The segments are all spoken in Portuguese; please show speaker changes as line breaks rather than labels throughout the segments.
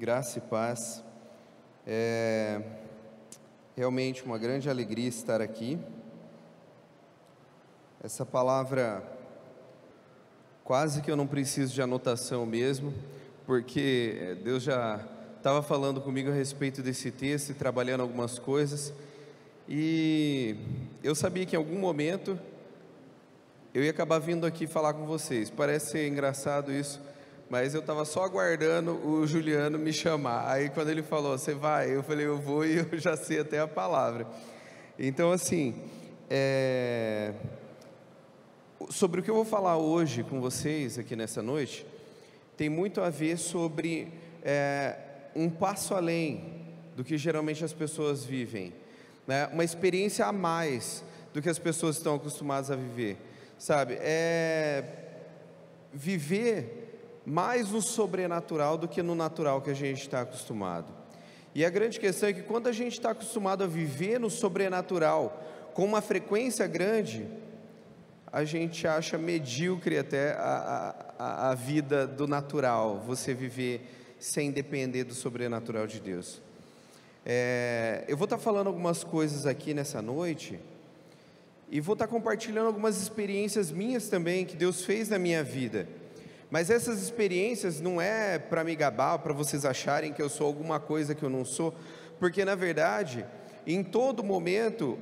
Graça e paz. É realmente uma grande alegria estar aqui. Essa palavra, quase que eu não preciso de anotação mesmo, porque Deus já estava falando comigo a respeito desse texto e trabalhando algumas coisas, e eu sabia que em algum momento eu ia acabar vindo aqui falar com vocês. Parece ser engraçado isso, mas eu estava só aguardando o Juliano me chamar. Aí quando ele falou, você vai? Eu falei, eu vou, e eu já sei até a palavra. Então assim, sobre o que eu vou falar hoje com vocês aqui nessa noite, tem muito a ver sobre um passo além do que geralmente as pessoas vivem, né? Uma experiência a mais do que as pessoas estão acostumadas a viver, sabe? Viver mais no sobrenatural do que no natural que a gente está acostumado. E a grande questão é que quando a gente está acostumado a viver no sobrenatural com uma frequência grande, a gente acha medíocre até a vida do natural, você viver sem depender do sobrenatural de Deus. Eu vou estar falando algumas coisas aqui nessa noite, e vou estar compartilhando algumas experiências minhas também, que Deus fez na minha vida. Mas essas experiências não é para me gabar, para vocês acharem que eu sou alguma coisa que eu não sou, porque na verdade, em todo momento,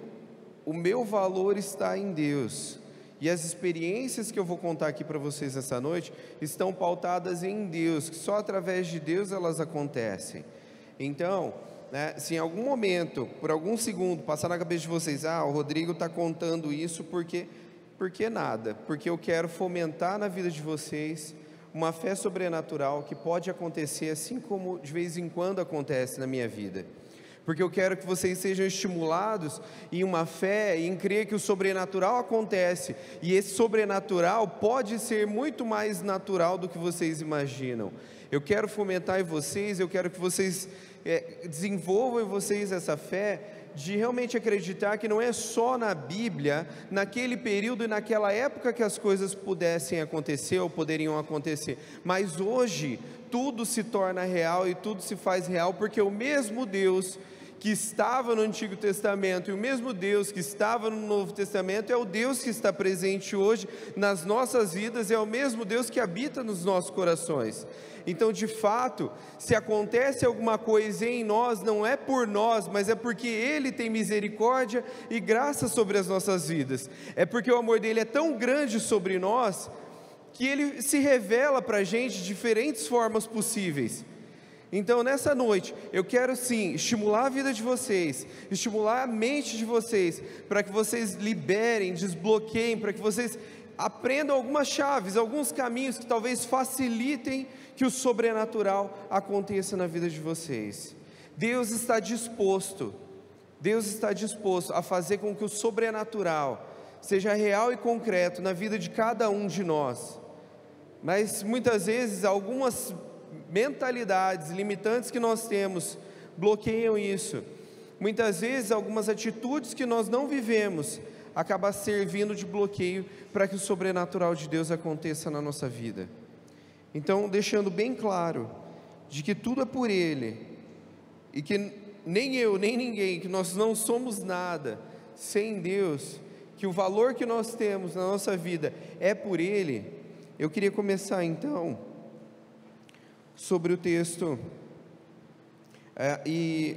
o meu valor está em Deus. E as experiências que eu vou contar aqui para vocês essa noite estão pautadas em Deus, que só através de Deus elas acontecem. Então, se em algum momento, por algum segundo, passar na cabeça de vocês, o Rodrigo está contando isso porque nada, porque eu quero fomentar na vida de vocês uma fé sobrenatural que pode acontecer assim como de vez em quando acontece na minha vida. Porque eu quero que vocês sejam estimulados em uma fé e em crer que o sobrenatural acontece, e esse sobrenatural pode ser muito mais natural do que vocês imaginam. Eu quero fomentar em vocês, eu quero que vocês desenvolvam em vocês essa fé de realmente acreditar que não é só na Bíblia, naquele período e naquela época que as coisas pudessem acontecer ou poderiam acontecer, mas hoje tudo se torna real e tudo se faz real, porque o mesmo Deus que estava no Antigo Testamento e o mesmo Deus que estava no Novo Testamento é o Deus que está presente hoje nas nossas vidas, é o mesmo Deus que habita nos nossos corações. Então, de fato, se acontece alguma coisa em nós, não é por nós, mas é porque Ele tem misericórdia e graça sobre as nossas vidas. É porque o amor dEle é tão grande sobre nós, que Ele se revela para a gente de diferentes formas possíveis. Então nessa noite, eu quero sim estimular a vida de vocês, estimular a mente de vocês, para que vocês liberem, desbloqueiem, para que vocês aprendam algumas chaves, alguns caminhos que talvez facilitem que o sobrenatural aconteça na vida de vocês. Deus está disposto a fazer com que o sobrenatural seja real e concreto na vida de cada um de nós, mas muitas vezes algumas mentalidades limitantes que nós temos bloqueiam isso. Muitas vezes algumas atitudes que nós não vivemos acabam servindo de bloqueio para que o sobrenatural de Deus aconteça na nossa vida. Então, deixando bem claro de que tudo é por Ele, e que nem eu, nem ninguém, que nós não somos nada sem Deus, que o valor que nós temos na nossa vida é por Ele. Eu queria começar então sobre o texto, e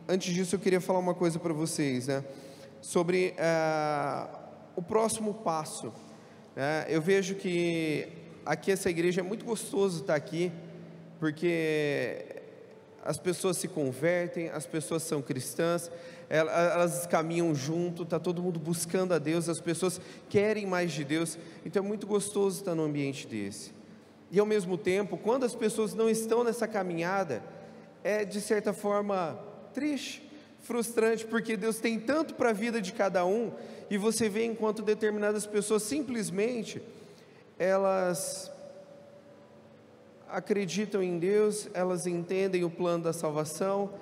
antes disso eu queria falar uma coisa para vocês, sobre o próximo passo. Eu vejo que aqui essa igreja é muito gostoso estar aqui, porque as pessoas se convertem, as pessoas são cristãs, elas caminham junto, está todo mundo buscando a Deus, as pessoas querem mais de Deus, então é muito gostoso estar num ambiente desse. E ao mesmo tempo, quando as pessoas não estão nessa caminhada, é de certa forma triste, frustrante, porque Deus tem tanto para a vida de cada um, e você vê enquanto determinadas pessoas simplesmente, elas acreditam em Deus, elas entendem o plano da salvação,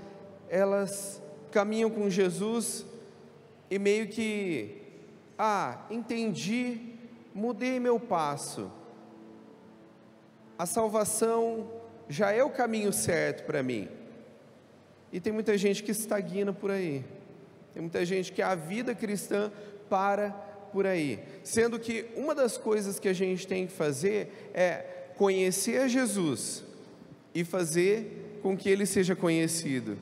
elas caminham com Jesus, e meio que, entendi, mudei meu passo. A salvação já é o caminho certo para mim. E tem muita gente que estagna por aí, tem muita gente que a vida cristã para por aí, sendo que uma das coisas que a gente tem que fazer é conhecer a Jesus e fazer com que Ele seja conhecido.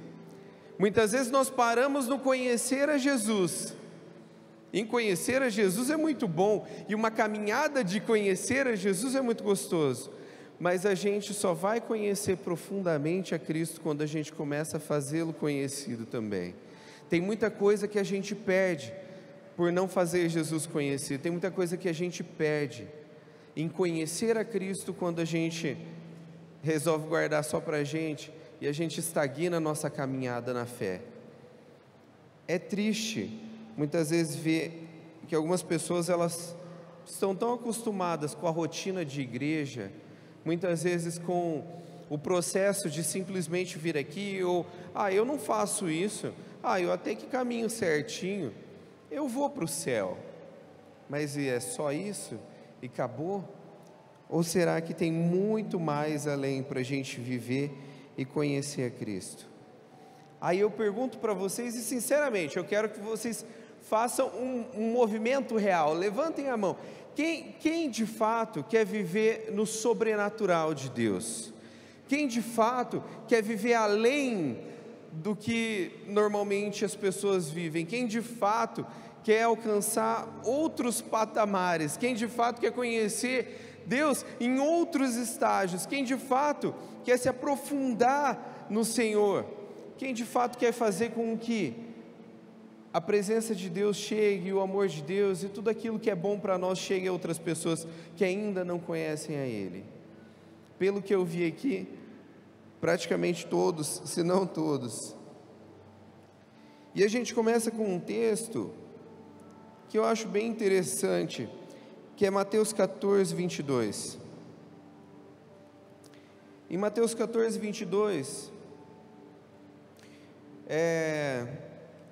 Muitas vezes nós paramos no conhecer a Jesus. Em conhecer a Jesus é muito bom, e uma caminhada de conhecer a Jesus é muito gostoso, mas a gente só vai conhecer profundamente a Cristo quando a gente começa a fazê-lo conhecido também. Tem muita coisa que a gente perde por não fazer Jesus conhecido, tem muita coisa que a gente perde em conhecer a Cristo quando a gente resolve guardar só para a gente, e a gente estagna a nossa caminhada na fé. É triste muitas vezes ver que algumas pessoas, elas estão tão acostumadas com a rotina de igreja, muitas vezes com o processo de simplesmente vir aqui, ou, eu não faço isso, eu até que caminho certinho, eu vou para o céu, mas é só isso? E acabou? Ou será que tem muito mais além para a gente viver e conhecer a Cristo? Aí eu pergunto para vocês, e sinceramente, eu quero que vocês façam um movimento real, levantem a mão. Quem de fato quer viver no sobrenatural de Deus? Quem de fato quer viver além do que normalmente as pessoas vivem? Quem de fato quer alcançar outros patamares? Quem de fato quer conhecer Deus em outros estágios? Quem de fato quer se aprofundar no Senhor? Quem de fato quer fazer com que a presença de Deus chegue, e o amor de Deus e tudo aquilo que é bom para nós chegue a outras pessoas que ainda não conhecem a Ele? Pelo que eu vi aqui, praticamente todos, se não todos. E a gente começa com um texto que eu acho bem interessante, que é Mateus 14, 22. Em Mateus 14, 22,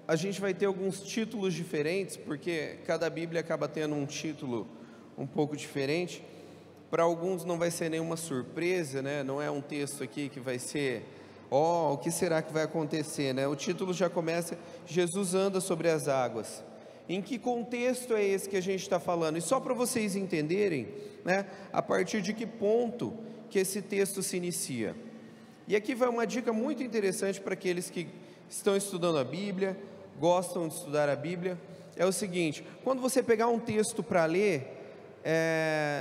a gente vai ter alguns títulos diferentes, porque cada Bíblia acaba tendo um título um pouco diferente. Para alguns não vai ser nenhuma surpresa, né? Não é um texto aqui que vai ser, o que será que vai acontecer, né? O título já começa, Jesus anda sobre as águas. Em que contexto é esse que a gente está falando? E só para vocês entenderem, né, a partir de que ponto que esse texto se inicia. E aqui vai uma dica muito interessante para aqueles que estão estudando a Bíblia, gostam de estudar a Bíblia. É o seguinte: quando você pegar um texto para ler,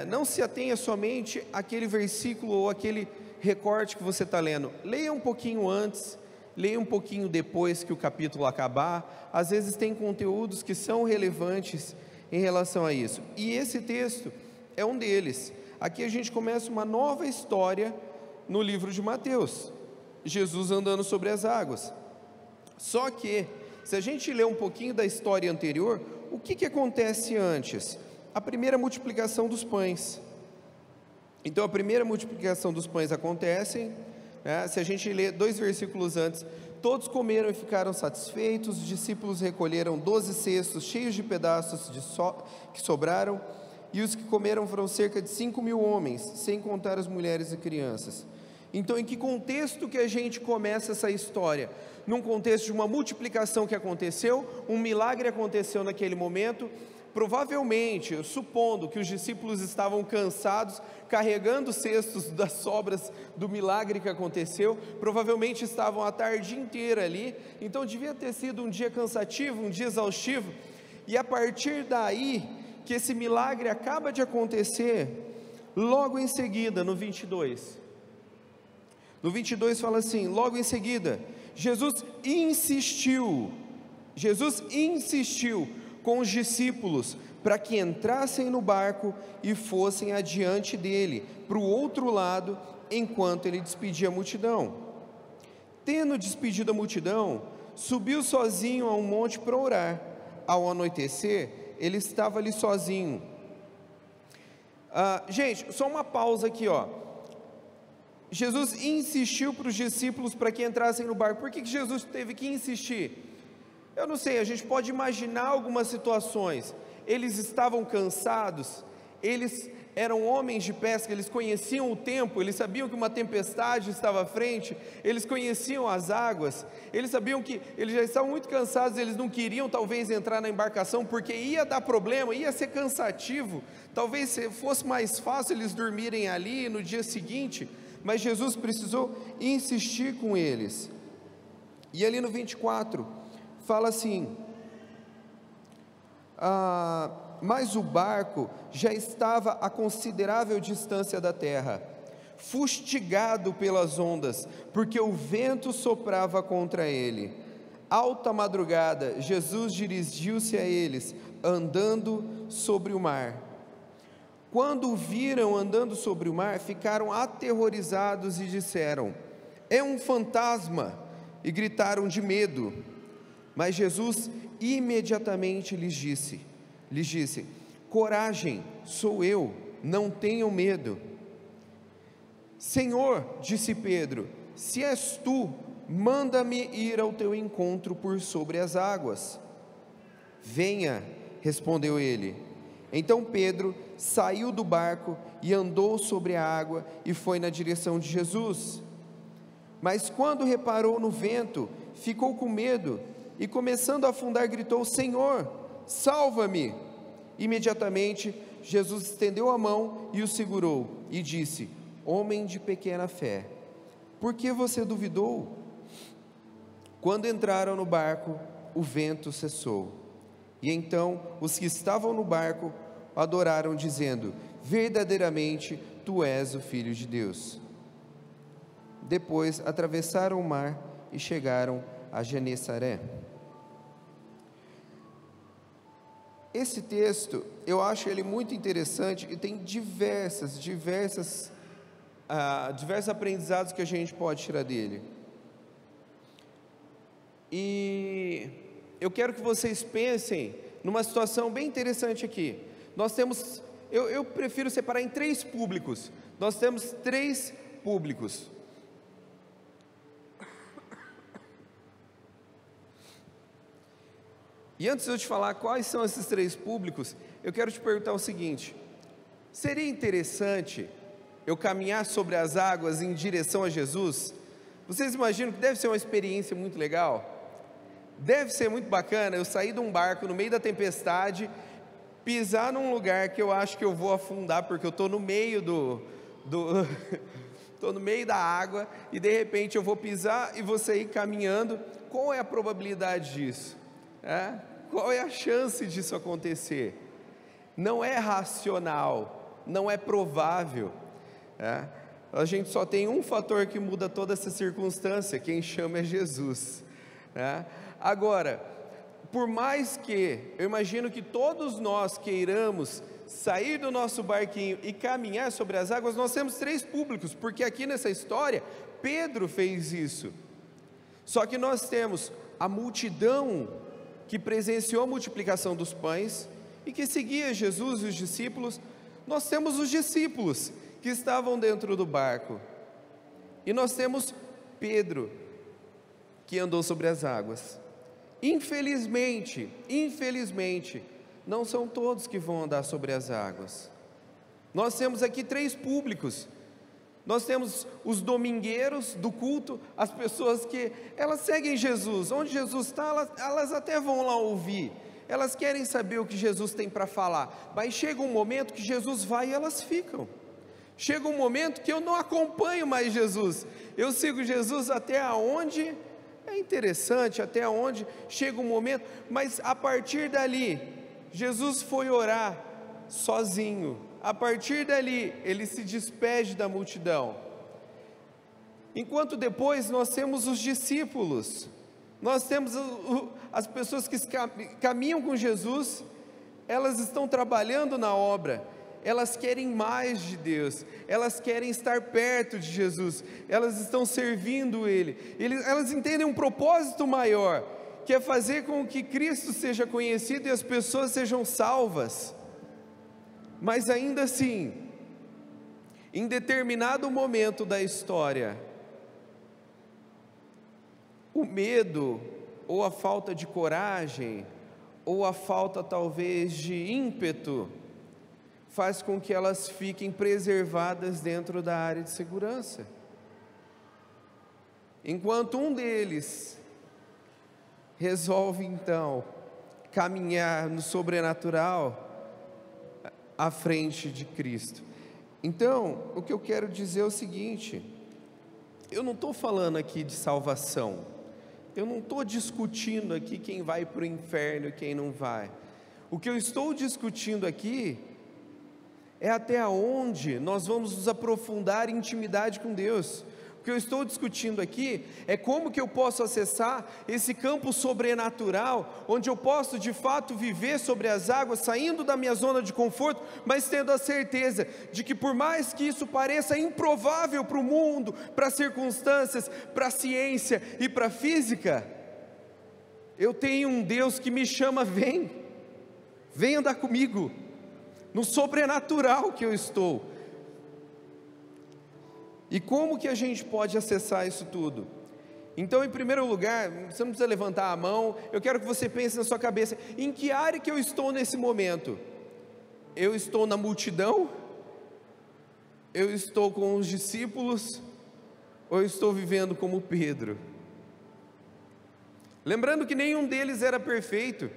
não se atenha somente àquele versículo ou aquele recorte que você está lendo. Leia um pouquinho antes, leia um pouquinho depois que o capítulo acabar. Às vezes tem conteúdos que são relevantes em relação a isso, e esse texto é um deles. Aqui a gente começa uma nova história no livro de Mateus, Jesus andando sobre as águas. Só que, se a gente ler um pouquinho da história anterior, o que acontece antes? A primeira multiplicação dos pães. Então a primeira multiplicação dos pães acontece, né? Se a gente ler 2 versículos antes, todos comeram e ficaram satisfeitos, os discípulos recolheram 12 cestos cheios de pedaços que sobraram, e os que comeram foram cerca de 5.000 homens, sem contar as mulheres e crianças. Então, em que contexto que a gente começa essa história? Num contexto de uma multiplicação que aconteceu, um milagre aconteceu naquele momento. Provavelmente, supondo que os discípulos estavam cansados, carregando cestos das sobras do milagre que aconteceu, provavelmente estavam a tarde inteira ali, então devia ter sido um dia cansativo, um dia exaustivo, e a partir daí, que esse milagre acaba de acontecer, logo em seguida, no 22, fala assim: logo em seguida, Jesus insistiu com os discípulos para que entrassem no barco e fossem adiante dele, para o outro lado, enquanto ele despedia a multidão. Tendo despedido a multidão, subiu sozinho a um monte para orar. Ao anoitecer, ele estava ali sozinho. Gente, só uma pausa aqui, Jesus insistiu para os discípulos para que entrassem no barco. Por que Jesus teve que insistir? Eu não sei, a gente pode imaginar algumas situações. Eles estavam cansados, eles eram homens de pesca, eles conheciam o tempo, eles sabiam que uma tempestade estava à frente, eles conheciam as águas, eles sabiam que eles já estavam muito cansados, eles não queriam talvez entrar na embarcação, porque ia dar problema, ia ser cansativo, talvez fosse mais fácil eles dormirem ali no dia seguinte, mas Jesus precisou insistir com eles. E ali no 24, fala assim: mas o barco já estava a considerável distância da terra, fustigado pelas ondas, porque o vento soprava contra ele. Alta madrugada, Jesus dirigiu-se a eles, andando sobre o mar. Quando o viram andando sobre o mar, ficaram aterrorizados e disseram: é um fantasma, e gritaram de medo. Mas Jesus imediatamente lhes disse: coragem, sou eu, não tenham medo. Senhor, disse Pedro, se és tu, manda-me ir ao teu encontro por sobre as águas. Venha, respondeu ele. Então Pedro saiu do barco e andou sobre a água e foi na direção de Jesus. Mas quando reparou no vento, ficou com medo e, começando a afundar, gritou: Senhor, salva-me! Imediatamente Jesus estendeu a mão e o segurou e disse: homem de pequena fé, por que você duvidou? Quando entraram no barco, o vento cessou, e então os que estavam no barco adoraram, dizendo: verdadeiramente tu és o Filho de Deus. Depois atravessaram o mar e chegaram a Genesaré. Esse texto, eu acho ele muito interessante e tem diversos aprendizados que a gente pode tirar dele. E eu quero que vocês pensem numa situação bem interessante aqui. Nós temos, eu prefiro separar em 3 públicos. Nós temos 3 públicos. E antes de eu te falar quais são esses 3 públicos, eu quero te perguntar o seguinte: seria interessante eu caminhar sobre as águas em direção a Jesus? Vocês imaginam que deve ser uma experiência muito legal? Deve ser muito bacana eu sair de um barco no meio da tempestade, pisar num lugar que eu acho que eu vou afundar, porque eu estou no meio estou no meio da água, e de repente eu vou pisar e vou sair caminhando. Qual é a probabilidade disso? Qual é a chance disso acontecer? Não é racional, não é provável. A gente só tem um fator que muda toda essa circunstância, quem chama é Jesus. Agora, por mais que eu imagino que todos nós queiramos sair do nosso barquinho e caminhar sobre as águas, nós temos 3 públicos, porque aqui nessa história Pedro fez isso. Só que nós temos a multidão que presenciou a multiplicação dos pães e que seguia Jesus e os discípulos. Nós temos os discípulos que estavam dentro do barco, e nós temos Pedro que andou sobre as águas. Infelizmente, não são todos que vão andar sobre as águas. Nós temos aqui 3 públicos. Nós temos os domingueiros do culto, as pessoas que elas seguem Jesus, onde Jesus está, elas até vão lá ouvir, elas querem saber o que Jesus tem para falar, mas chega um momento que Jesus vai e elas ficam. Chega um momento que eu não acompanho mais Jesus, eu sigo Jesus até onde é interessante, até onde chega um momento, mas a partir dali, Jesus foi orar sozinho. A partir dali, ele se despede da multidão. Enquanto depois nós temos os discípulos, nós temos as pessoas que caminham com Jesus, elas estão trabalhando na obra, elas querem mais de Deus, elas querem estar perto de Jesus, elas estão servindo Ele, elas entendem um propósito maior, que é fazer com que Cristo seja conhecido e as pessoas sejam salvas. Mas ainda assim, em determinado momento da história, o medo, ou a falta de coragem, ou a falta talvez de ímpeto, faz com que elas fiquem preservadas dentro da área de segurança. Enquanto um deles resolve então caminhar no sobrenatural à frente de Cristo. Então, o que eu quero dizer é o seguinte: eu não estou falando aqui de salvação, eu não estou discutindo aqui quem vai para o inferno e quem não vai. O que eu estou discutindo aqui é até onde nós vamos nos aprofundar em intimidade com Deus. O que eu estou discutindo aqui é como que eu posso acessar esse campo sobrenatural, onde eu posso de fato viver sobre as águas, saindo da minha zona de conforto, mas tendo a certeza de que, por mais que isso pareça improvável para o mundo, para as circunstâncias, para a ciência e para a física, eu tenho um Deus que me chama: vem andar comigo, no sobrenatural que eu estou. E como que a gente pode acessar isso tudo? Então, em primeiro lugar, você não precisa levantar a mão, eu quero que você pense na sua cabeça: em que área que eu estou nesse momento? Eu estou na multidão? Eu estou com os discípulos? Ou eu estou vivendo como Pedro? Lembrando que nenhum deles era perfeito,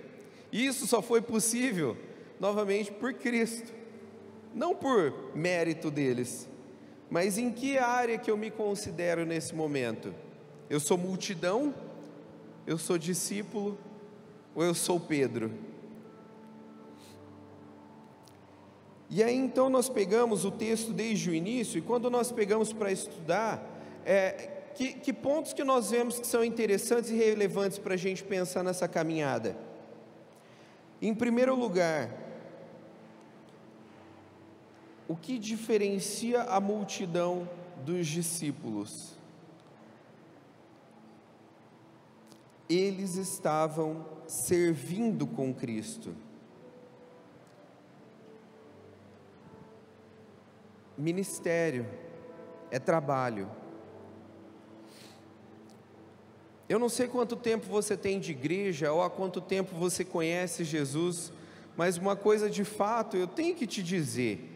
e isso só foi possível, novamente, por Cristo, não por mérito deles. Mas em que área que eu me considero nesse momento? Eu sou multidão? Eu sou discípulo? Ou eu sou Pedro? E aí então nós pegamos o texto desde o início, e quando nós pegamos para estudar, que pontos que nós vemos que são interessantes e relevantes para a gente pensar nessa caminhada? Em primeiro lugar, o que diferencia a multidão dos discípulos? Eles estavam servindo com Cristo. Ministério é trabalho. Eu não sei quanto tempo você tem de igreja, ou há quanto tempo você conhece Jesus, mas uma coisa de fato eu tenho que te dizer,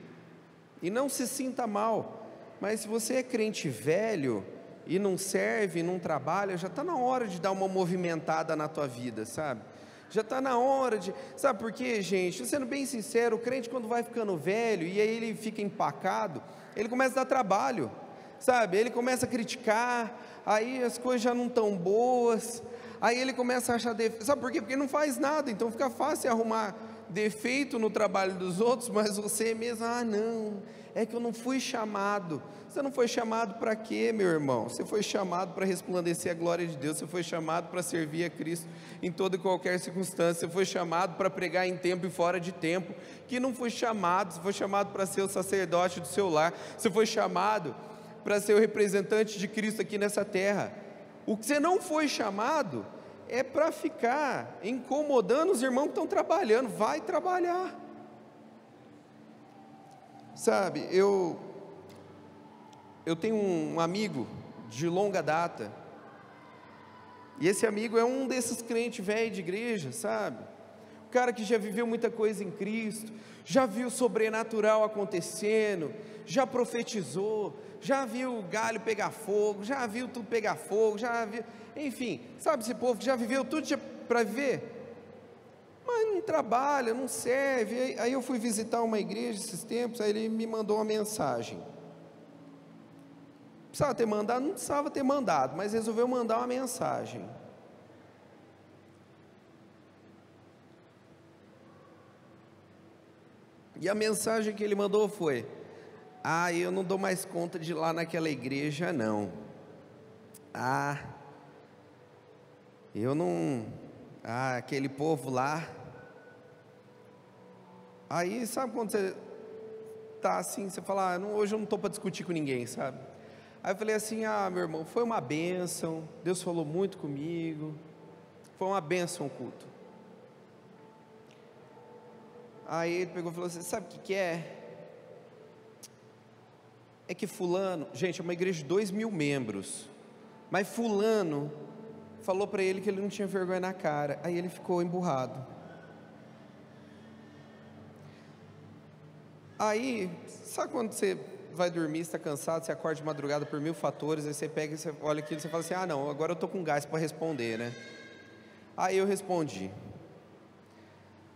e não se sinta mal, mas se você é crente velho e não serve, não trabalha, já está na hora de dar uma movimentada na tua vida, sabe? Já está na hora de... Sabe por quê, gente? Sendo bem sincero, o crente, quando vai ficando velho e aí ele fica empacado, ele começa a dar trabalho, sabe? Ele começa a criticar, aí as coisas já não estão boas, aí ele começa a achar sabe por quê? Porque não faz nada, então fica fácil arrumar defeito no trabalho dos outros, mas você mesmo: não, é que eu não fui chamado. Você não foi chamado para quê, meu irmão? Você foi chamado para resplandecer a glória de Deus, você foi chamado para servir a Cristo em toda e qualquer circunstância, você foi chamado para pregar em tempo e fora de tempo, que não foi chamado, você foi chamado para ser o sacerdote do seu lar, você foi chamado para ser o representante de Cristo aqui nessa terra. O que você não foi chamado é para ficar incomodando os irmãos que estão trabalhando. Vai trabalhar, sabe? Eu tenho um amigo de longa data, e esse amigo é um desses crentes velhos de igreja, sabe? O cara que já viveu muita coisa em Cristo, já viu o sobrenatural acontecendo, já profetizou, já viu o galho pegar fogo, já viu tudo pegar fogo, já viu... Enfim, sabe esse povo que já viveu tudo para viver, mas não trabalha, não serve. Aí eu fui visitar uma igreja esses tempos, aí ele me mandou uma mensagem. Precisava ter mandado? Não precisava ter mandado, mas resolveu mandar uma mensagem. E a mensagem que ele mandou foi: eu não dou mais conta de ir lá naquela igreja não. Eu não... aquele povo lá... Aí, sabe quando você está assim, você fala: hoje eu não estou para discutir com ninguém, sabe? Aí eu falei assim: meu irmão, foi uma bênção, Deus falou muito comigo, foi uma bênção o culto. Aí ele pegou e falou assim: sabe o que é? É que fulano... Gente, é uma igreja de 2.000 membros, mas fulano falou para ele que ele não tinha vergonha na cara. Aí ele ficou emburrado. Aí, sabe quando você vai dormir, você está cansado, você acorda de madrugada por 1000 fatores, aí você pega e você olha aquilo e você fala assim, ah não, agora eu estou com gás para responder, né? Aí eu respondi.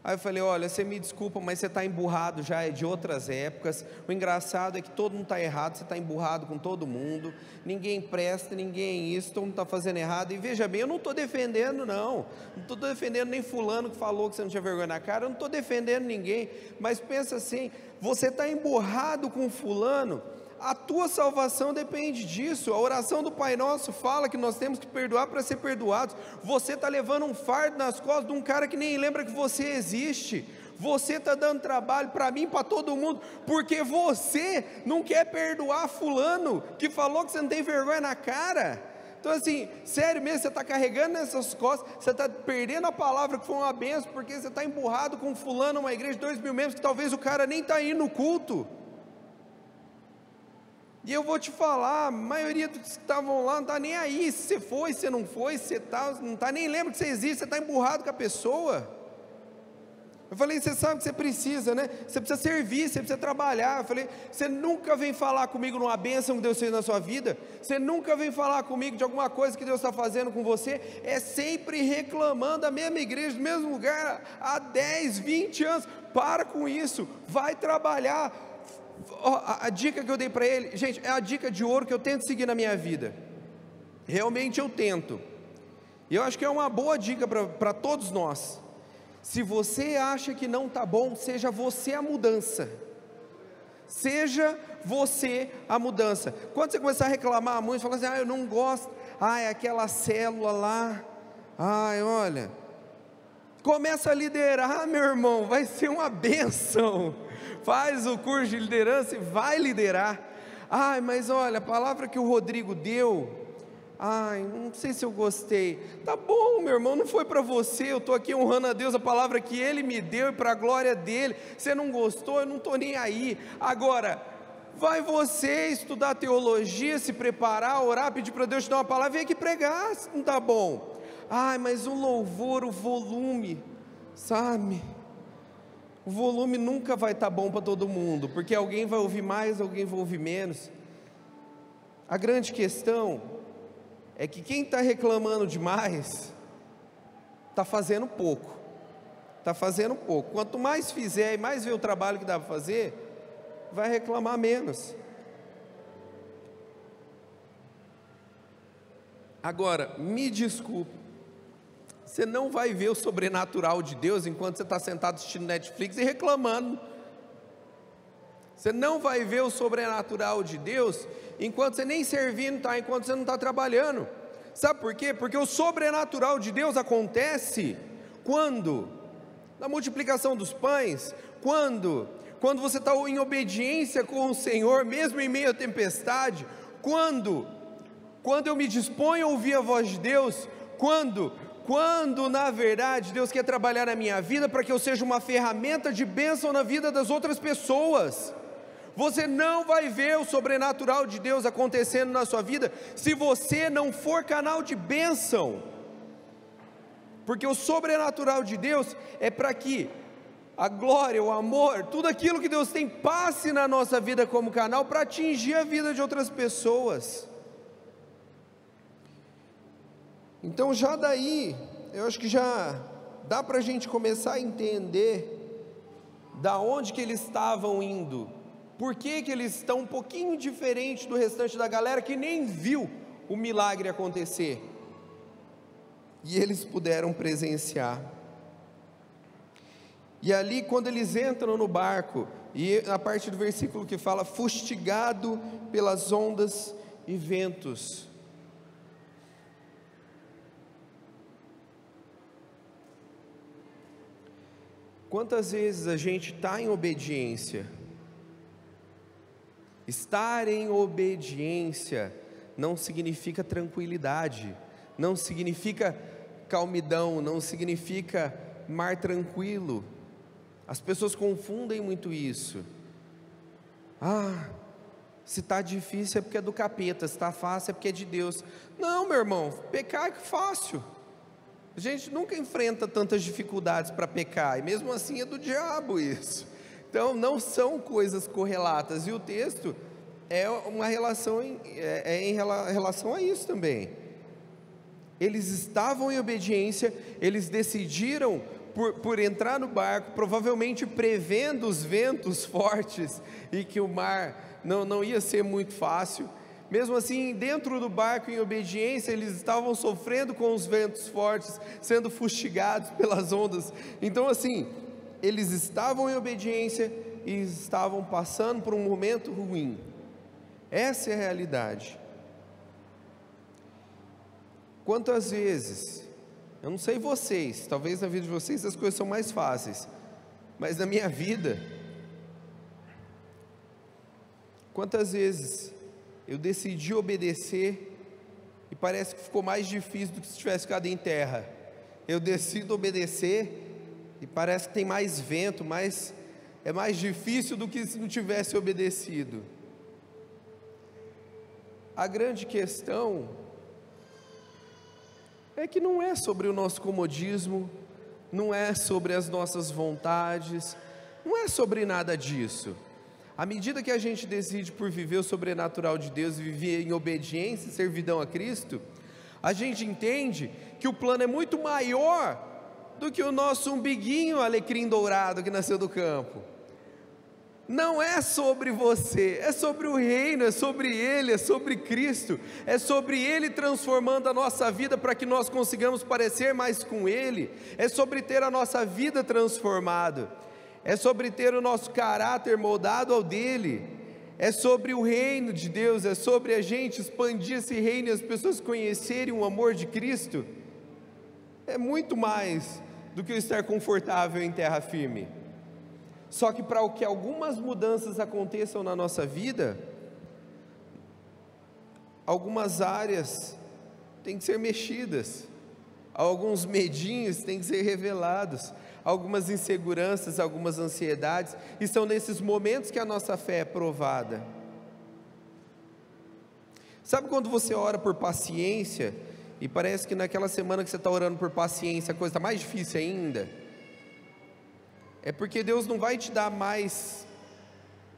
Aí eu falei, olha, você me desculpa, mas você está emburrado já, é de outras épocas. O engraçado é que todo mundo está errado, você está emburrado com todo mundo, ninguém presta, ninguém isso, todo mundo está fazendo errado. E veja bem, eu não estou defendendo não estou defendendo nem fulano que falou que você não tinha vergonha na cara, eu não estou defendendo ninguém, mas pensa assim, você está emburrado com fulano, a tua salvação depende disso. A oração do Pai Nosso fala que nós temos que perdoar para ser perdoados. Você está levando um fardo nas costas de um cara que nem lembra que você existe. Você está dando trabalho para mim, para todo mundo, porque você não quer perdoar fulano que falou que você não tem vergonha na cara. Então assim, sério mesmo, você está carregando nessas costas, você está perdendo a palavra que foi uma benção, porque você está emburrado com fulano, uma igreja de 2000 membros, que talvez o cara nem está indo no culto. E eu vou te falar, a maioria dos que estavam lá não está nem aí, se você foi, se você não foi, se você tá, não está nem lembra que você existe, você está emburrado com a pessoa. Eu falei, você sabe que você precisa, né? Você precisa servir, você precisa trabalhar. Eu falei, você nunca vem falar comigo numa bênção que Deus fez na sua vida, você nunca vem falar comigo de alguma coisa que Deus está fazendo com você, é sempre reclamando da mesma igreja, do mesmo lugar, há 10, 20 anos. Para com isso, vai trabalhar. A dica que eu dei para ele, gente, é a dica de ouro que eu tento seguir na minha vida, realmente eu tento, e eu acho que é uma boa dica para todos nós. Se você acha que não está bom, seja você a mudança, seja você a mudança. Quando você começar a reclamar muito, falar assim, eu não gosto, é aquela célula lá, olha, começa a liderar, meu irmão, vai ser uma bênção. Faz o curso de liderança e vai liderar. Mas olha, a palavra que o Rodrigo deu, não sei se eu gostei. Tá bom, meu irmão, não foi para você, eu estou aqui honrando a Deus, a palavra que Ele me deu e para a glória dEle. Você não gostou, eu não estou nem aí. Agora, vai você estudar teologia, se preparar, orar, pedir para Deus te dar uma palavra, vem aqui pregar, se não está bom. Mas o louvor, o volume, sabe? O volume nunca vai estar bom para todo mundo, porque alguém vai ouvir mais, alguém vai ouvir menos. A grande questão é que quem está reclamando demais, está fazendo pouco. Quanto mais fizer e mais ver o trabalho que dá para fazer, vai reclamar menos. Agora, me desculpe, você não vai ver o sobrenatural de Deus enquanto você está sentado assistindo Netflix e reclamando. Você não vai ver o sobrenatural de Deus enquanto você nem servindo está, enquanto você não está trabalhando. Sabe por quê? Porque o sobrenatural de Deus acontece quando? Na multiplicação dos pães, quando você está em obediência com o Senhor, mesmo em meio à tempestade, quando eu me disponho a ouvir a voz de Deus, quando na verdade Deus quer trabalhar na minha vida para que eu seja uma ferramenta de bênção na vida das outras pessoas. Você não vai ver o sobrenatural de Deus acontecendo na sua vida se você não for canal de bênção, porque o sobrenatural de Deus é para que a glória, o amor, tudo aquilo que Deus tem passe na nossa vida como canal para atingir a vida de outras pessoas. Então já daí, eu acho que já dá para a gente começar a entender da onde que eles estavam indo, por que que eles estão um pouquinho diferente do restante da galera que nem viu o milagre acontecer, e eles puderam presenciar. E ali quando eles entram no barco, e a parte do versículo que fala, fustigado pelas ondas e ventos, quantas vezes a gente está em obediência? Estar em obediência não significa tranquilidade, não significa calmidão, não significa mar tranquilo. As pessoas confundem muito isso. Se está difícil é porque é do capeta, se está fácil é porque é de Deus. Não, meu irmão, pecar é fácil. A gente nunca enfrenta tantas dificuldades para pecar, e mesmo assim é do diabo isso. Então, não são coisas correlatas, e o texto é uma relação em relação a isso também. Eles estavam em obediência, eles decidiram por entrar no barco, provavelmente prevendo os ventos fortes e que o mar não ia ser muito fácil. Mesmo assim, dentro do barco, em obediência, eles estavam sofrendo com os ventos fortes, sendo fustigados pelas ondas. Então, assim, eles estavam em obediência e estavam passando por um momento ruim. Essa é a realidade. Quantas vezes, eu não sei vocês, talvez na vida de vocês as coisas são mais fáceis, mas na minha vida, quantas vezes eu decidi obedecer e parece que ficou mais difícil do que se tivesse ficado em terra. Eu decido obedecer e parece que tem mais vento, é mais difícil do que se não tivesse obedecido. A grande questão é que não é sobre o nosso comodismo, não é sobre as nossas vontades, não é sobre nada disso. À medida que a gente decide por viver o sobrenatural de Deus e viver em obediência e servidão a Cristo, a gente entende que o plano é muito maior do que o nosso umbiguinho alecrim dourado que nasceu do campo. Não é sobre você, é sobre o reino, é sobre Ele, é sobre Cristo, é sobre Ele transformando a nossa vida para que nós consigamos parecer mais com Ele, é sobre ter a nossa vida transformada, é sobre ter o nosso caráter moldado ao dele, é sobre o reino de Deus, é sobre a gente expandir esse reino e as pessoas conhecerem o amor de Cristo. É muito mais do que estar confortável em terra firme. Só que para que algumas mudanças aconteçam na nossa vida, algumas áreas têm que ser mexidas, alguns medinhos têm que ser revelados, algumas inseguranças, algumas ansiedades, e são nesses momentos que a nossa fé é provada. Sabe quando você ora por paciência, e parece que naquela semana que você está orando por paciência, a coisa está mais difícil ainda? É porque Deus não vai te dar mais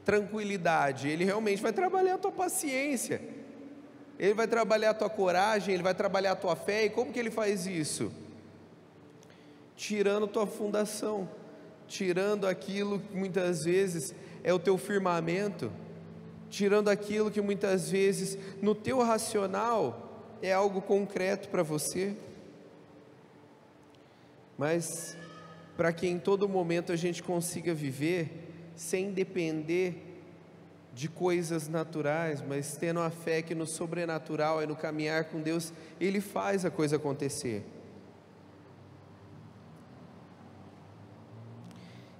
tranquilidade, Ele realmente vai trabalhar a tua paciência, Ele vai trabalhar a tua coragem, Ele vai trabalhar a tua fé. E como que Ele faz isso? Tirando tua fundação, tirando aquilo que muitas vezes é o teu firmamento, tirando aquilo que muitas vezes no teu racional é algo concreto para você, mas para que em todo momento a gente consiga viver sem depender de coisas naturais, mas tendo a fé que no sobrenatural e no caminhar com Deus, Ele faz a coisa acontecer.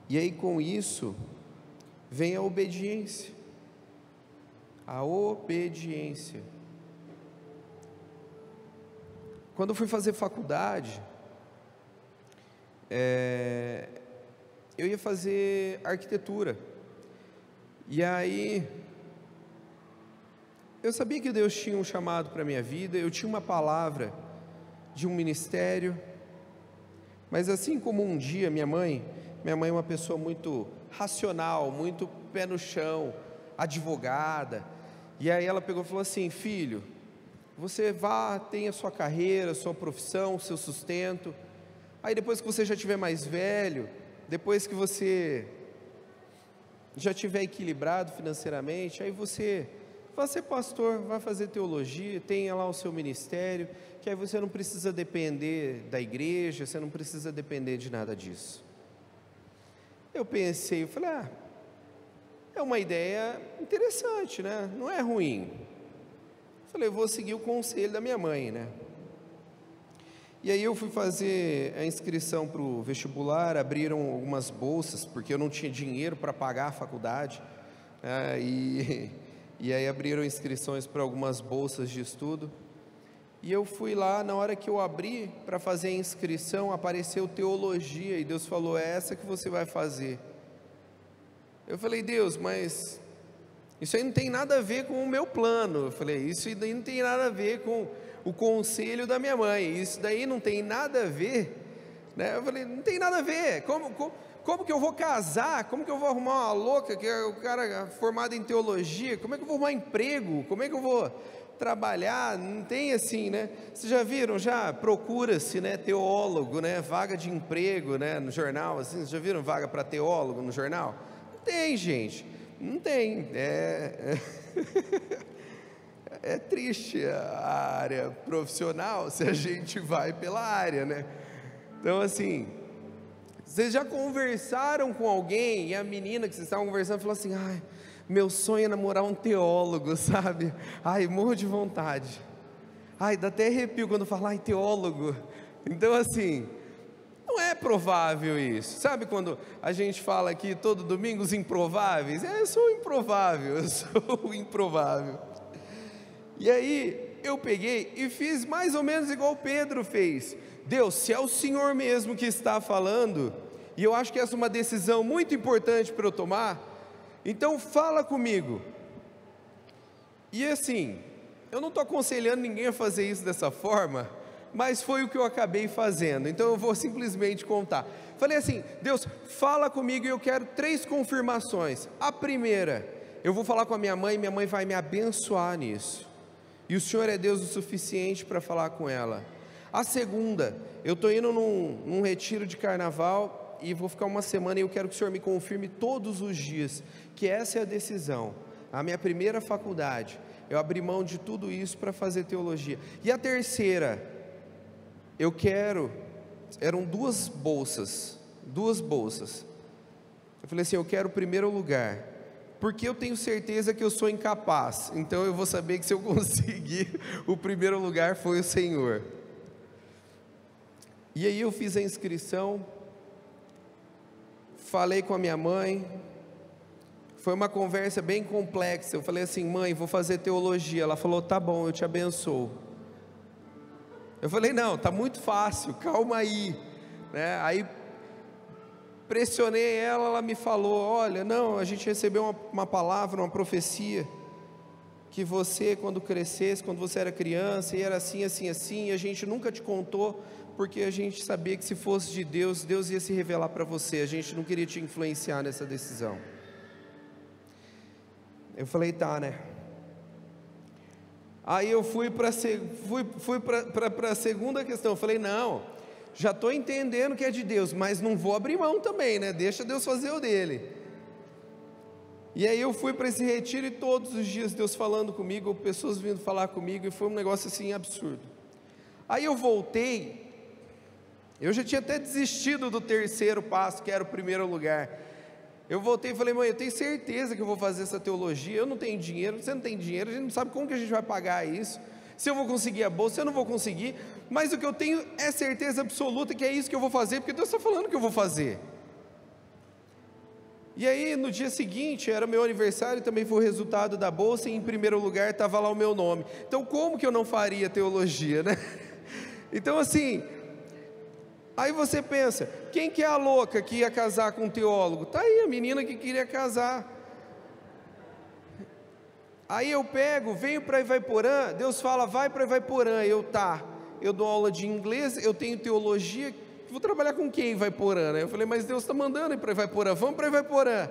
E aí com isso, vem a obediência. A obediência. Quando eu fui fazer faculdade, eu ia fazer arquitetura. E aí, eu sabia que Deus tinha um chamado para a minha vida, eu tinha uma palavra de um ministério, mas assim como um dia minha mãe é uma pessoa muito racional, muito pé no chão, advogada, e aí ela pegou e falou assim: filho, você vá, tenha sua carreira, sua profissão, seu sustento, aí depois que você já estiver mais velho, depois que você já estiver equilibrado financeiramente, aí você vai ser pastor, vai fazer teologia, tenha lá o seu ministério, que aí você não precisa depender da igreja, você não precisa depender de nada disso. Eu pensei, eu falei, é uma ideia interessante, né? Não é ruim. Falei, eu vou seguir o conselho da minha mãe, né? E aí eu fui fazer a inscrição para o vestibular, abriram algumas bolsas, porque eu não tinha dinheiro para pagar a faculdade, né? E aí abriram inscrições para algumas bolsas de estudo, e eu fui lá, na hora que eu abri para fazer a inscrição, apareceu teologia, e Deus falou, é essa que você vai fazer. Eu falei, Deus, mas isso aí não tem nada a ver com o meu plano. Eu falei, isso aí não tem nada a ver com o conselho da minha mãe, isso daí não tem nada a ver, né? Eu falei, não tem nada a ver, como que eu vou casar? Como que eu vou arrumar uma louca, que é o cara formado em teologia? Como é que eu vou arrumar emprego? Como é que eu vou trabalhar? Não tem assim, né? Vocês já viram, já procura-se, né, teólogo, né, vaga de emprego, né, no jornal, assim, vocês já viram vaga para teólogo no jornal? Não tem, gente, não tem, é triste a área profissional se a gente vai pela área, né? Então assim, vocês já conversaram com alguém e a menina que vocês estavam conversando falou assim: ai, meu sonho é namorar um teólogo, sabe? Ai, morro de vontade. Ai, dá até arrepio quando fala, ai, teólogo. Então assim, não é provável isso. Sabe quando a gente fala aqui todo domingo os improváveis? Eu sou improvável, eu sou improvável. E aí eu peguei e fiz mais ou menos igual Pedro fez. Deus, se é o Senhor mesmo que está falando, e eu acho que essa é uma decisão muito importante para eu tomar, então fala comigo. E assim, eu não estou aconselhando ninguém a fazer isso dessa forma, mas foi o que eu acabei fazendo, então eu vou simplesmente contar. Falei assim: Deus, fala comigo e eu quero 3 confirmações. A primeira, eu vou falar com a minha mãe vai me abençoar nisso, e o Senhor é Deus o suficiente para falar com ela. A segunda, eu estou indo num retiro de carnaval e vou ficar uma semana, e eu quero que o Senhor me confirme todos os dias que essa é a decisão, a minha primeira faculdade, eu abri mão de tudo isso para fazer teologia. E a terceira, eram 2 bolsas, eu falei assim: eu quero o primeiro lugar, porque eu tenho certeza que eu sou incapaz, então eu vou saber que se eu conseguir o primeiro lugar foi o Senhor. E aí eu fiz a inscrição, falei com a minha mãe, foi uma conversa bem complexa. Eu falei assim: mãe, vou fazer teologia. Ela falou: tá bom, eu te abençoo. Eu falei: não, tá muito fácil, calma aí, né? Aí pressionei ela, ela me falou: olha, não, a gente recebeu uma palavra, uma profecia, que você, quando crescesse, quando você era criança, e era assim, assim, assim, e a gente nunca te contou, porque a gente sabia que se fosse de Deus, Deus ia se revelar para você, a gente não queria te influenciar nessa decisão. Eu falei: tá, né? Aí eu fui para a segunda questão. Eu falei: não, já estou entendendo que é de Deus, mas não vou abrir mão também, né? Deixa Deus fazer o dele. E aí eu fui para esse retiro, e todos os dias Deus falando comigo, pessoas vindo falar comigo, e foi um negócio assim absurdo. Aí eu voltei, eu já tinha até desistido do terceiro passo, que era o primeiro lugar. Eu voltei e falei: mãe, eu tenho certeza que eu vou fazer essa teologia, eu não tenho dinheiro, você não tem dinheiro, a gente não sabe como que a gente vai pagar isso, se eu vou conseguir a bolsa, se eu não vou conseguir, mas o que eu tenho é certeza absoluta que é isso que eu vou fazer, porque Deus está falando que eu vou fazer. E aí no dia seguinte, era meu aniversário, também foi o resultado da bolsa, e em primeiro lugar estava lá o meu nome. Então como que eu não faria teologia, né? Então assim, aí você pensa, quem que é a louca que ia casar com um teólogo? Está aí a menina que queria casar. Aí eu pego, venho para Ivaiporã, Deus fala: vai para Ivaiporã. Eu dou aula de inglês, eu tenho teologia, vou trabalhar com quem em Ivaiporã, né? Eu falei: mas Deus está mandando ir para Ivaiporã, vamos para Ivaiporã,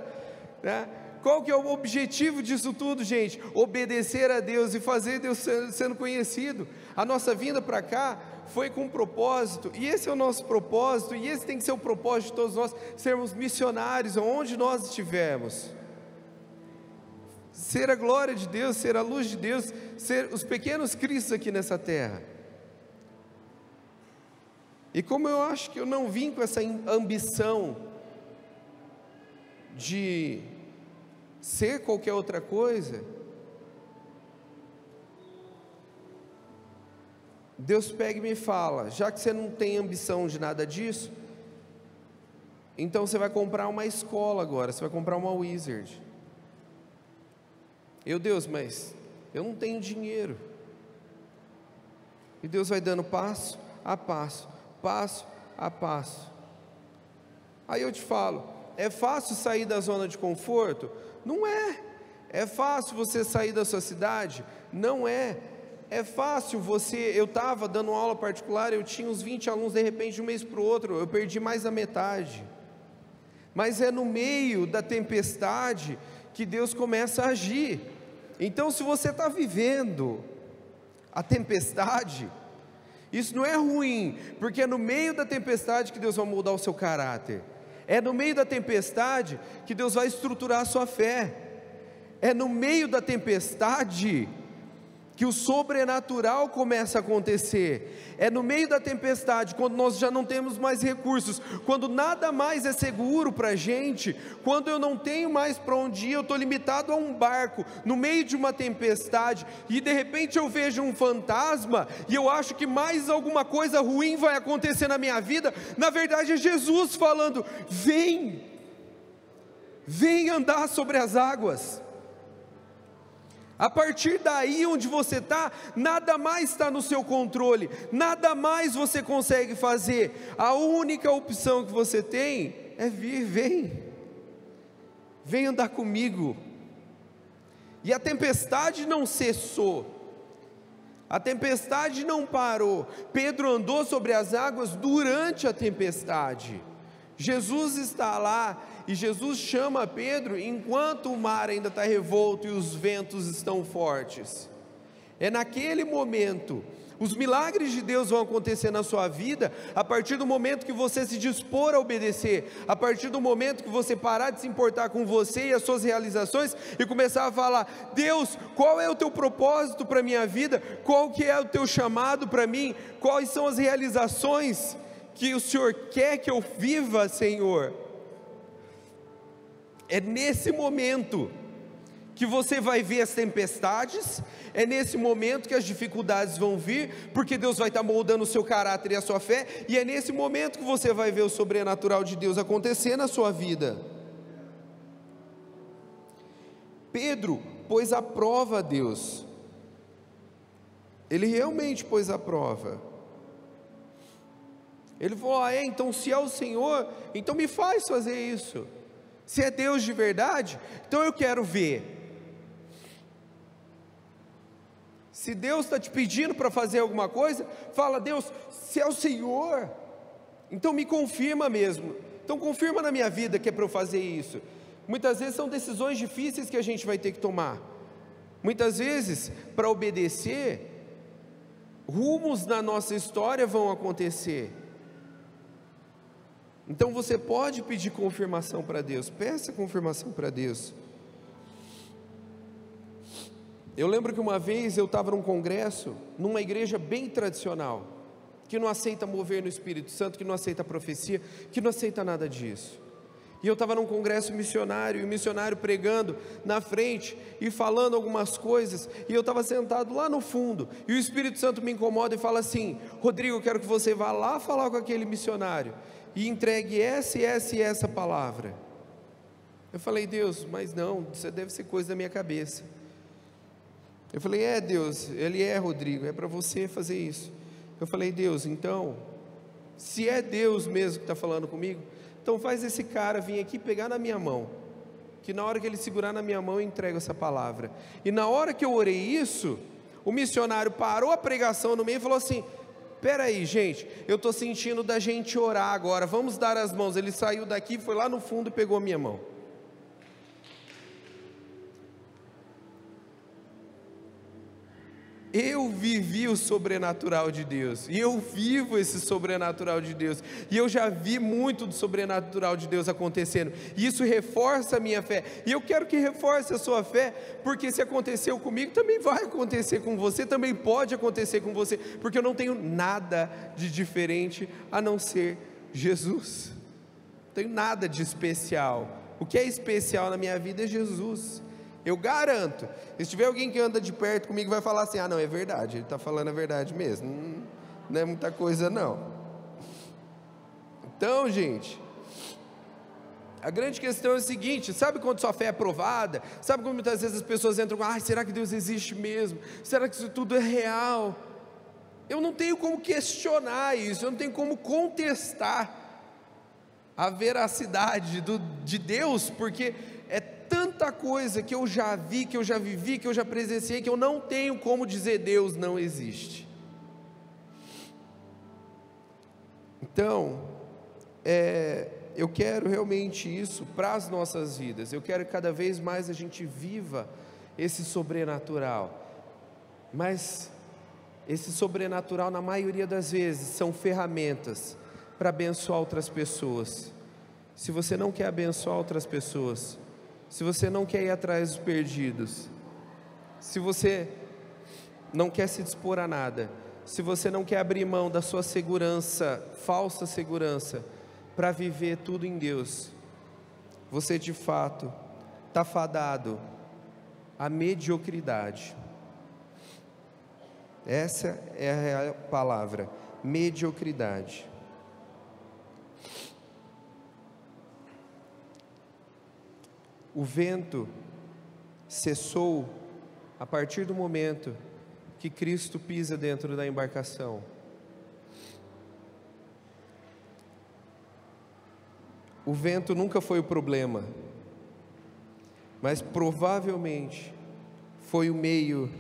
né? Qual que é o objetivo disso tudo, gente? Obedecer a Deus e fazer Deus sendo conhecido. A nossa vinda para cá foi com um propósito, e esse é o nosso propósito, e esse tem que ser o propósito de todos nós, sermos missionários onde nós estivermos, ser a glória de Deus, ser a luz de Deus, ser os pequenos cristos aqui nessa terra. E como eu acho que eu não vim com essa ambição de ser qualquer outra coisa, Deus pega e me fala: já que você não tem ambição de nada disso, então você vai comprar uma escola agora, você vai comprar uma Wizard. Deus, mas eu não tenho dinheiro. E Deus vai dando passo a passo, passo a passo. Aí eu te falo: é fácil sair da zona de conforto? Não é. É fácil você sair da sua cidade? Não é. É fácil eu estava dando aula particular, eu tinha uns 20 alunos, de repente de um mês para o outro, eu perdi mais da metade. mas é no meio da tempestade que Deus começa a agir. Então, se você está vivendo a tempestade, isso não é ruim, porque é no meio da tempestade que Deus vai mudar o seu caráter, é no meio da tempestade que Deus vai estruturar a sua fé, é no meio da tempestade que o sobrenatural começa a acontecer, é no meio da tempestade, quando nós já não temos mais recursos, quando nada mais é seguro para a gente, quando eu não tenho mais para onde ir, eu estou limitado a um barco, no meio de uma tempestade, e de repente eu vejo um fantasma, e eu acho que mais alguma coisa ruim vai acontecer na minha vida. Na verdade é Jesus falando: vem andar sobre as águas. A partir daí onde você está, nada mais está no seu controle, nada mais você consegue fazer. A única opção que você tem é vir, vem andar comigo. E a tempestade não cessou, a tempestade não parou. Pedro andou sobre as águas durante a tempestade. Jesus está lá, e Jesus chama Pedro enquanto o mar ainda está revolto e os ventos estão fortes. É naquele momento, os milagres de Deus vão acontecer na sua vida, a partir do momento que você se dispor a obedecer, a partir do momento que você parar de se importar com você e as suas realizações, e começar a falar: Deus, qual é o teu propósito para a minha vida? Qual que é o teu chamado para mim? Quais são as realizações que o Senhor quer que eu viva, Senhor? É nesse momento que você vai ver as tempestades, é nesse momento que as dificuldades vão vir, porque Deus vai estar moldando o seu caráter e a sua fé, e é nesse momento que você vai ver o sobrenatural de Deus acontecer na sua vida. Pedro pôs à prova a Deus, ele realmente pôs à prova. Ele falou: então se é o Senhor, então me faz fazer isso. Se é Deus de verdade, então eu quero ver. Se Deus está te pedindo para fazer alguma coisa, fala: Deus, se é o Senhor, então me confirma mesmo, então confirma na minha vida que é para eu fazer isso. Muitas vezes são decisões difíceis que a gente vai ter que tomar, muitas vezes para obedecer, rumos na nossa história vão acontecer. Então você pode pedir confirmação para Deus, peça confirmação para Deus. Eu lembro que uma vez eu estava num congresso, numa igreja bem tradicional, que não aceita mover no Espírito Santo, que não aceita profecia, que não aceita nada disso. E eu estava num congresso missionário, e o missionário pregando na frente e falando algumas coisas, e eu estava sentado lá no fundo, e o Espírito Santo me incomoda e fala assim: Rodrigo, eu quero que você vá lá falar com aquele missionário e entregue essa e essa e essa palavra. Eu falei: Deus, mas não, isso deve ser coisa da minha cabeça. Eu falei: Deus, ele Rodrigo, é para você fazer isso. Eu falei: Deus, então, se é Deus mesmo que está falando comigo, então faz esse cara vir aqui pegar na minha mão, que na hora que ele segurar na minha mão eu entrego essa palavra. E na hora que eu orei isso, o missionário parou a pregação no meio e falou assim: espera aí, gente, eu estou sentindo da gente orar agora, vamos dar as mãos. Ele saiu daqui, foi lá no fundo e pegou a minha mão. Eu vivi o sobrenatural de Deus, e eu vivo esse sobrenatural de Deus, e eu já vi muito do sobrenatural de Deus acontecendo, e isso reforça a minha fé, e eu quero que reforce a sua fé, porque se aconteceu comigo, também vai acontecer com você, também pode acontecer com você, porque eu não tenho nada de diferente a não ser Jesus, não tenho nada de especial. O que é especial na minha vida é Jesus. Eu garanto, se tiver alguém que anda de perto comigo, vai falar assim: não, é verdade, ele está falando a verdade mesmo, não é muita coisa não. Então, gente, a grande questão é o seguinte: sabe quando sua fé é provada? Sabe quando muitas vezes as pessoas entram com: será que Deus existe mesmo? Será que isso tudo é real? Eu não tenho como questionar isso, eu não tenho como contestar a veracidade de Deus, porque é tanta coisa que eu já vi, que eu já vivi, que eu já presenciei, que eu não tenho como dizer Deus não existe. Então, eu quero realmente isso para as nossas vidas. Eu quero que cada vez mais a gente viva esse sobrenatural. Mas esse sobrenatural, na maioria das vezes, são ferramentas para abençoar outras pessoas. Se você não quer abençoar outras pessoas, se você não quer ir atrás dos perdidos, se você não quer se dispor a nada, se você não quer abrir mão da sua segurança, falsa segurança, para viver tudo em Deus, você de fato está fadado à mediocridade. Essa é a palavra, mediocridade. O vento cessou a partir do momento que Cristo pisa dentro da embarcação. O vento nunca foi o problema, mas provavelmente foi o meio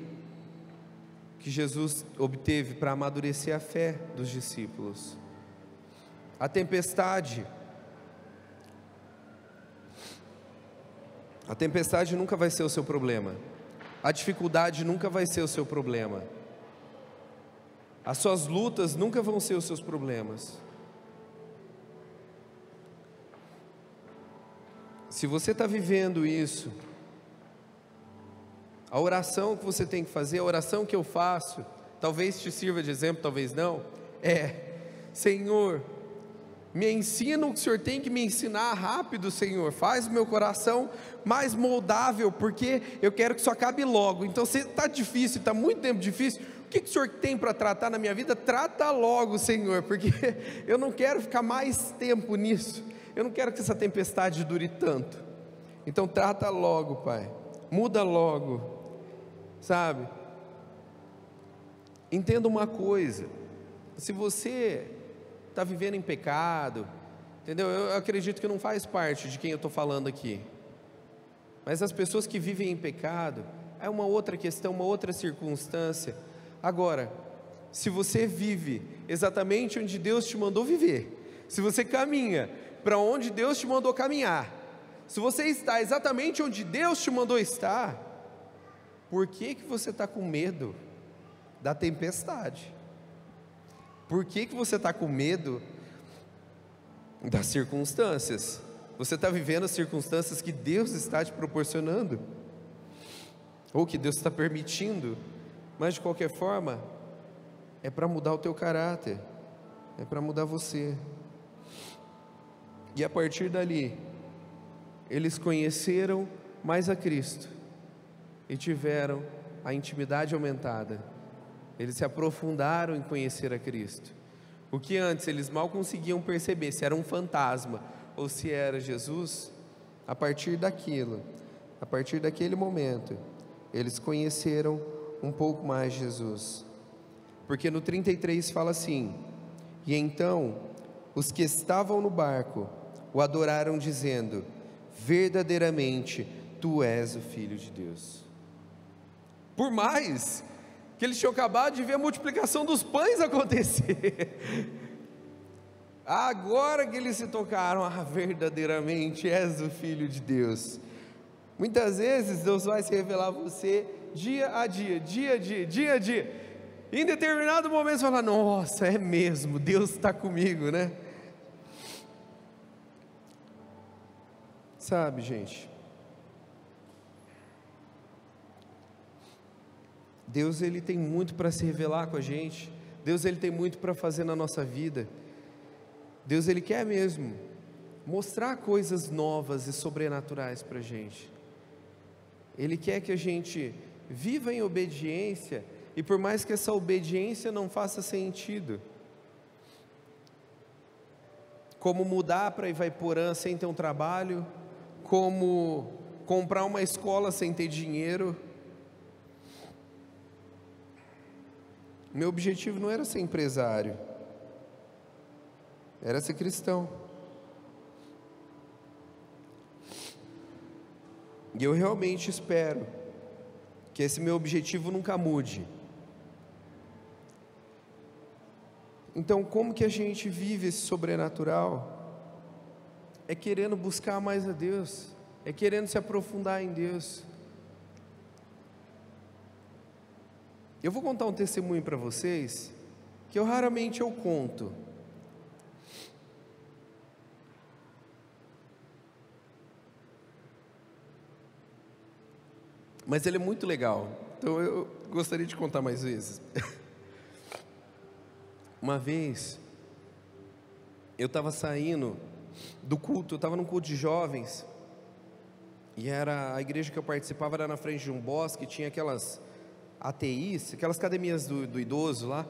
que Jesus obteve para amadurecer a fé dos discípulos. A tempestade nunca vai ser o seu problema. A dificuldade nunca vai ser o seu problema. As suas lutas nunca vão ser os seus problemas. Se você está vivendo isso, a oração que você tem que fazer, a oração que eu faço, talvez te sirva de exemplo, talvez não, Senhor, me ensina o que o Senhor tem que me ensinar rápido, Senhor, faz o meu coração mais moldável, porque eu quero que isso acabe logo. Então se está difícil, está muito tempo difícil, o que o Senhor tem para tratar na minha vida? Trata logo, Senhor, porque eu não quero ficar mais tempo nisso, eu não quero que essa tempestade dure tanto. Então trata logo, Pai, muda logo, sabe? Entenda uma coisa, se você está vivendo em pecado, entendeu? Eu acredito que não faz parte de quem eu estou falando aqui, mas as pessoas que vivem em pecado, é uma outra questão, uma outra circunstância. Agora, se você vive exatamente onde Deus te mandou viver, se você caminha para onde Deus te mandou caminhar, se você está exatamente onde Deus te mandou estar, por que você está com medo da tempestade? Por que você está com medo das circunstâncias? Você está vivendo as circunstâncias que Deus está te proporcionando, ou que Deus está permitindo, mas de qualquer forma, é para mudar o teu caráter, é para mudar você. E a partir dali, eles conheceram mais a Cristo, e tiveram a intimidade aumentada. Eles se aprofundaram em conhecer a Cristo. O que antes eles mal conseguiam perceber se era um fantasma ou se era Jesus, a partir daquele momento, eles conheceram um pouco mais Jesus. Porque no 33 fala assim: e então os que estavam no barco o adoraram, dizendo: verdadeiramente tu és o Filho de Deus. Por mais que eles tinham acabado de ver a multiplicação dos pães acontecer, agora que eles se tocaram, verdadeiramente és o Filho de Deus. Muitas vezes Deus vai se revelar a você dia a dia, dia a dia, dia a dia. Em determinado momento você fala: nossa, é mesmo, Deus está comigo, né? Sabe, gente, Deus, Ele tem muito para se revelar com a gente. Deus, Ele tem muito para fazer na nossa vida. Deus, Ele quer mesmo mostrar coisas novas e sobrenaturais para a gente. Ele quer que a gente viva em obediência, e por mais que essa obediência não faça sentido, como mudar para Ivaiporã sem ter um trabalho, como comprar uma escola sem ter dinheiro. Meu objetivo não era ser empresário, era ser cristão. E eu realmente espero que esse meu objetivo nunca mude. Então, como que a gente vive esse sobrenatural? é querendo buscar mais a Deus, é querendo se aprofundar em Deus. Eu vou contar um testemunho para vocês, que raramente eu conto. Mas ele é muito legal, então eu gostaria de contar mais vezes. Uma vez, eu estava saindo do culto, eu estava num culto de jovens, e a igreja que eu participava era na frente de um bosque, tinha aquelas ATIs, aquelas academias do idoso lá,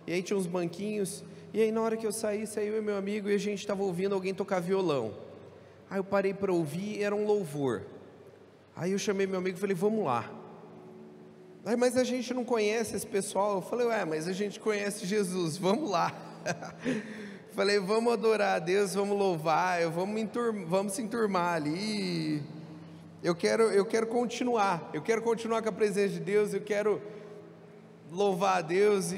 e aí tinha uns banquinhos, e aí na hora que eu saí, saiu eu e meu amigo, e a gente estava ouvindo alguém tocar violão. Aí eu parei para ouvir, e era um louvor. Aí eu chamei meu amigo e falei, vamos lá. Aí, mas a gente não conhece esse pessoal. Eu falei, mas a gente conhece Jesus, vamos lá. Falei, vamos adorar a Deus, vamos louvar, vamos se enturmar ali. Eu quero continuar com a presença de Deus, eu quero louvar a Deus.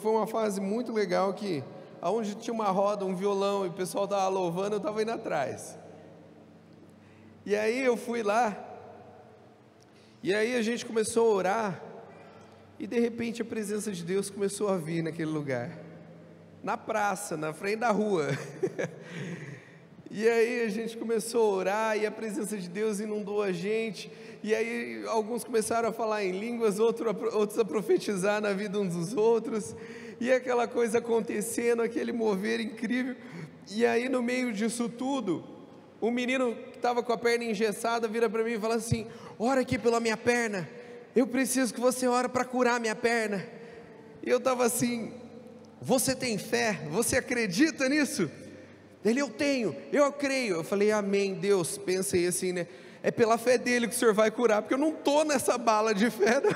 Foi uma fase muito legal que, onde tinha uma roda, um violão, e o pessoal estava louvando, eu estava indo atrás. E aí eu fui lá, e aí a gente começou a orar, e de repente a presença de Deus começou a vir naquele lugar, na praça, na frente da rua. E aí a gente começou a orar, e a presença de Deus inundou a gente, e aí alguns começaram a falar em línguas, outros a profetizar na vida uns dos outros, e aquela coisa acontecendo, aquele mover incrível. E aí no meio disso tudo, um menino que estava com a perna engessada vira para mim e fala assim, ora aqui pela minha perna, eu preciso que você ore para curar minha perna. E eu estava assim, você tem fé? Você acredita nisso? Ele, eu tenho, eu creio. Eu falei, amém, Deus. Pensei assim, né? É pela fé dele que o Senhor vai curar, porque eu não estou nessa bala de fé, não.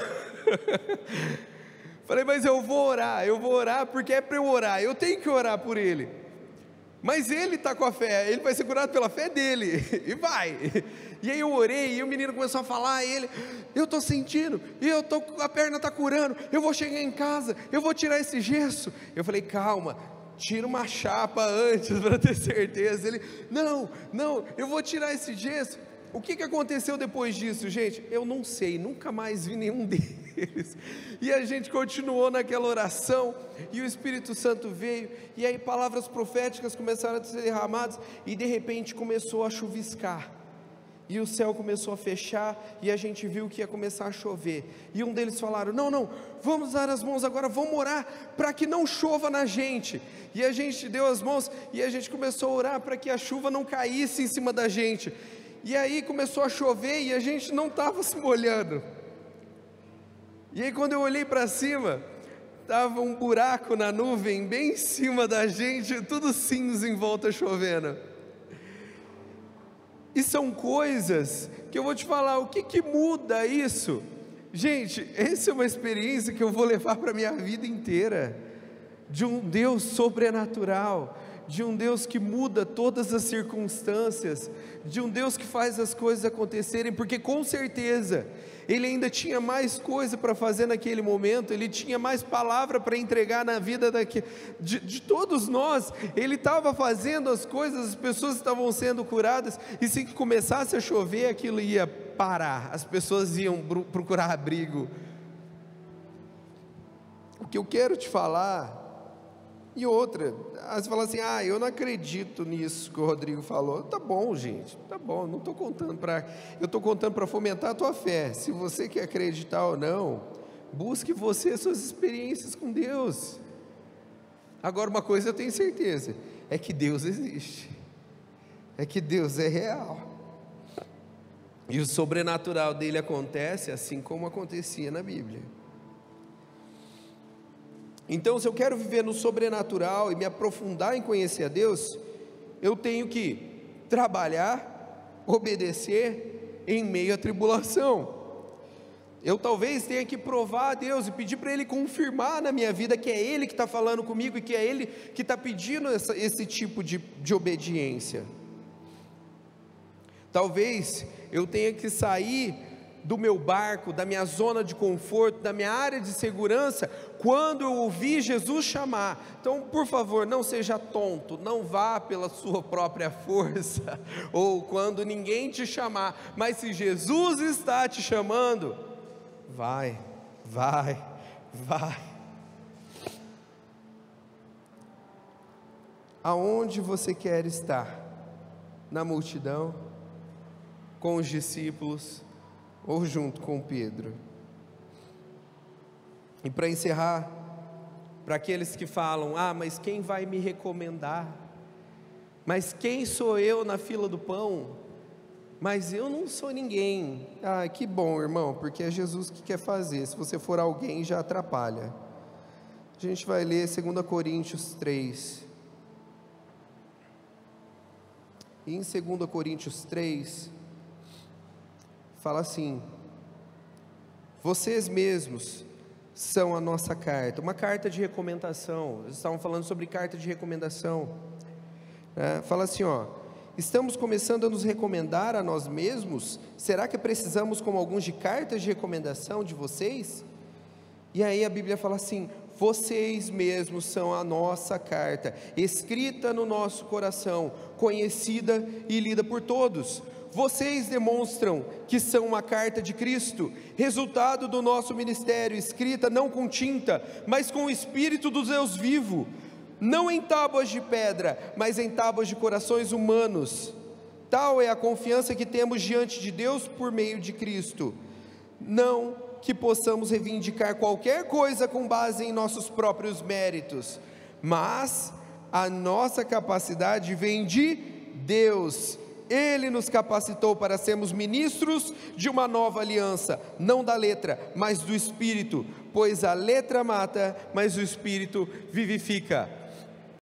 Falei, mas eu vou orar porque é para eu orar, eu tenho que orar por ele. Mas ele está com a fé, ele vai ser curado pela fé dele, e vai. E aí eu orei, e o menino começou a falar, eu estou sentindo, a perna está curando, eu vou chegar em casa, eu vou tirar esse gesso. Eu falei, calma, tira uma chapa antes para ter certeza. Ele, não, eu vou tirar esse gesso. O que aconteceu depois disso, gente? Eu não sei, nunca mais vi nenhum deles. E a gente continuou naquela oração, e o Espírito Santo veio, e aí palavras proféticas começaram a ser derramadas, e de repente começou a chuviscar, e o céu começou a fechar, e a gente viu que ia começar a chover, e um deles falaram, não, vamos dar as mãos agora, vamos orar, para que não chova na gente. E a gente deu as mãos, e a gente começou a orar, para que a chuva não caísse em cima da gente. E aí começou a chover, e a gente não estava se molhando. E aí quando eu olhei para cima, estava um buraco na nuvem, bem em cima da gente, tudo cinza em volta chovendo. E são coisas que eu vou te falar, o que muda isso? Gente, essa é uma experiência que eu vou levar para a minha vida inteira, de um Deus sobrenatural, de um Deus que muda todas as circunstâncias, de um Deus que faz as coisas acontecerem, porque com certeza, Ele ainda tinha mais coisa para fazer naquele momento, Ele tinha mais palavra para entregar na vida de todos nós. Ele estava fazendo as coisas, as pessoas estavam sendo curadas, e se começasse a chover, aquilo ia parar, as pessoas iam procurar abrigo. O que eu quero te falar, e outra, você fala assim, eu não acredito nisso que o Rodrigo falou. Tá bom, gente, tá bom, não estou contando eu estou contando para fomentar a tua fé. Se você quer acreditar ou não, busque você suas experiências com Deus. Agora, uma coisa eu tenho certeza, é que Deus existe, é que Deus é real, e o sobrenatural dele acontece assim como acontecia na Bíblia. Então, se eu quero viver no sobrenatural e me aprofundar em conhecer a Deus, eu tenho que trabalhar, obedecer em meio à tribulação. Eu talvez tenha que provar a Deus e pedir para Ele confirmar na minha vida que é Ele que está falando comigo e que é Ele que está pedindo esse tipo de obediência. Talvez eu tenha que sair do meu barco, da minha zona de conforto, da minha área de segurança, quando eu ouvir Jesus chamar. Então, por favor, não seja tonto, não vá pela sua própria força, ou quando ninguém te chamar, mas se Jesus está te chamando, vai. Aonde você quer estar? Na multidão, com os discípulos, ou junto com Pedro? E para encerrar, para aqueles que falam: mas quem vai me recomendar? Mas quem sou eu na fila do pão? Mas eu não sou ninguém. Que bom, irmão, porque é Jesus que quer fazer. Se você for alguém, já atrapalha. A gente vai ler 2 Coríntios 3. E em 2 Coríntios 3, fala assim: vocês mesmos são a nossa carta, uma carta de recomendação. Eles estavam falando sobre carta de recomendação, fala assim, estamos começando a nos recomendar a nós mesmos? Será que precisamos como alguns de cartas de recomendação de vocês? E aí a Bíblia fala assim: vocês mesmos são a nossa carta, escrita no nosso coração, conhecida e lida por todos. Vocês demonstram que são uma carta de Cristo, resultado do nosso ministério, escrita não com tinta, mas com o Espírito do Deus vivo, não em tábuas de pedra, mas em tábuas de corações humanos. Tal é a confiança que temos diante de Deus por meio de Cristo. Não que possamos reivindicar qualquer coisa com base em nossos próprios méritos, mas a nossa capacidade vem de Deus. Ele nos capacitou para sermos ministros de uma nova aliança, não da letra, mas do Espírito, pois a letra mata, mas o Espírito vivifica.